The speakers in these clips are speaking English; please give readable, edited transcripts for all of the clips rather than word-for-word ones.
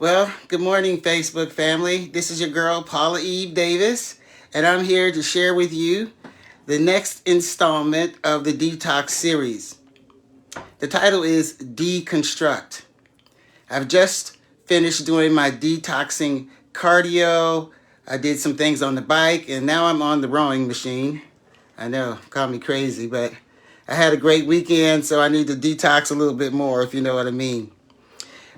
Well, good morning, Facebook family. This is your girl, Paula Eve Davis, and I'm here to share with you the next installment of the Detox series. The title is Deconstruct. I've just finished doing my detoxing cardio. I did some things on the bike, and now I'm on the rowing machine. I know, call me crazy, but I had a great weekend, so I need to detox a little bit more, if you know what I mean.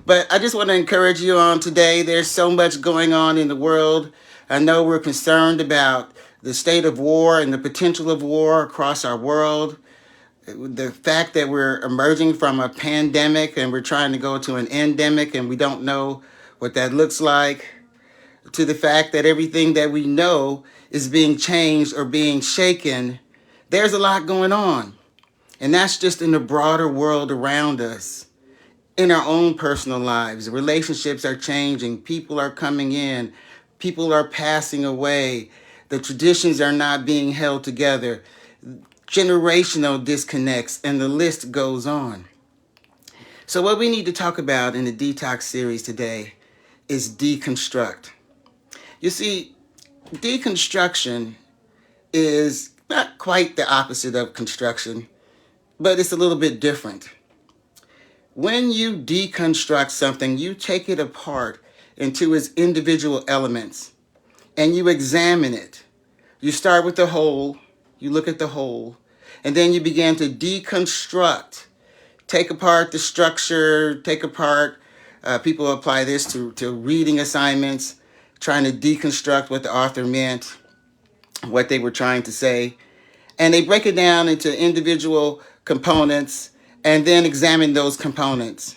But I just want to encourage you on today. There's so much going on in the world. I know we're concerned about the state of war and the potential of war across our world. The fact that we're emerging from a pandemic and we're trying to go to an endemic and we don't know what that looks like. To the fact that everything that we know is being changed or being shaken. There's a lot going on. And that's just in the broader world around us. In our own personal lives, relationships are changing, people are coming in, people are passing away, the traditions are not being held together, generational disconnects, and the list goes on. So what we need to talk about in the Detox series today is deconstruct. You see, deconstruction is not quite the opposite of construction, but it's a little bit different. When you deconstruct something, you take it apart into its individual elements and you examine it. You start with the whole, you look at the whole, and then you begin to deconstruct. Take apart the structure, take apart, people apply this to reading assignments, trying to deconstruct what the author meant, what they were trying to say. And they break it down into individual components and then examine those components.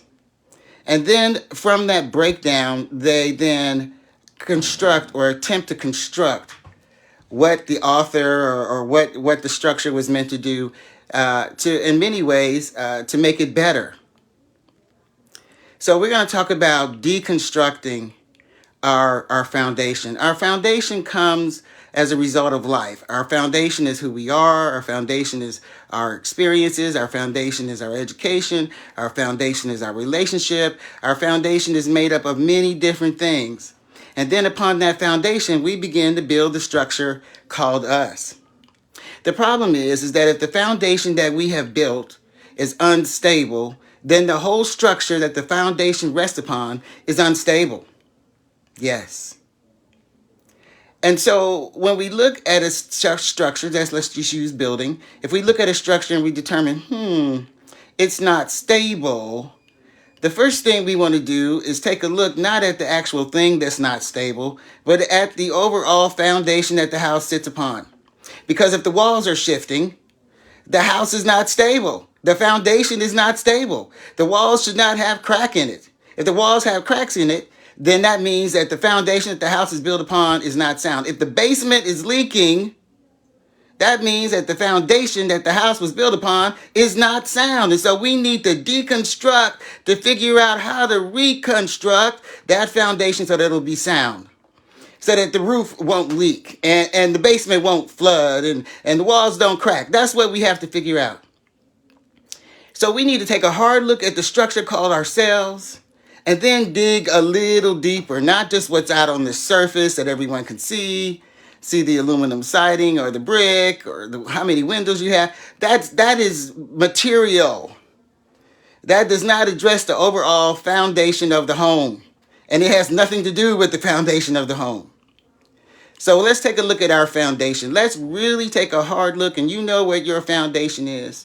And then from that breakdown, they then construct or attempt to construct what the author or what the structure was meant to do in many ways, to make it better. So we're going to talk about deconstructing our foundation. Our foundation comes as a result of life. Our foundation is who we are. Our foundation is our experiences. Our foundation is our education. Our foundation is our relationship. Our foundation is made up of many different things. And then upon that foundation, we begin to build the structure called us. The problem is that if the foundation that we have built is unstable, then the whole structure that the foundation rests upon is unstable. Yes. And so when we look at a structure, let's just use building. If we look at a structure and we determine, it's not stable, the first thing we want to do is take a look not at the actual thing that's not stable, but at the overall foundation that the house sits upon. Because if the walls are shifting, the house is not stable. The foundation is not stable. The walls should not have crack in it. If the walls have cracks in it, then that means that the foundation that the house is built upon is not sound. If the basement is leaking, that means that the foundation that the house was built upon is not sound. And so we need to deconstruct to figure out how to reconstruct that foundation so that it'll be sound. So that the roof won't leak and the basement won't flood and the walls don't crack. That's what we have to figure out. So we need to take a hard look at the structure called ourselves and then dig a little deeper, not just what's out on the surface that everyone can see the aluminum siding or the brick or how many windows you have. That is material. That does not address the overall foundation of the home. And it has nothing to do with the foundation of the home. So let's take a look at our foundation. Let's really take a hard look, and you know what your foundation is.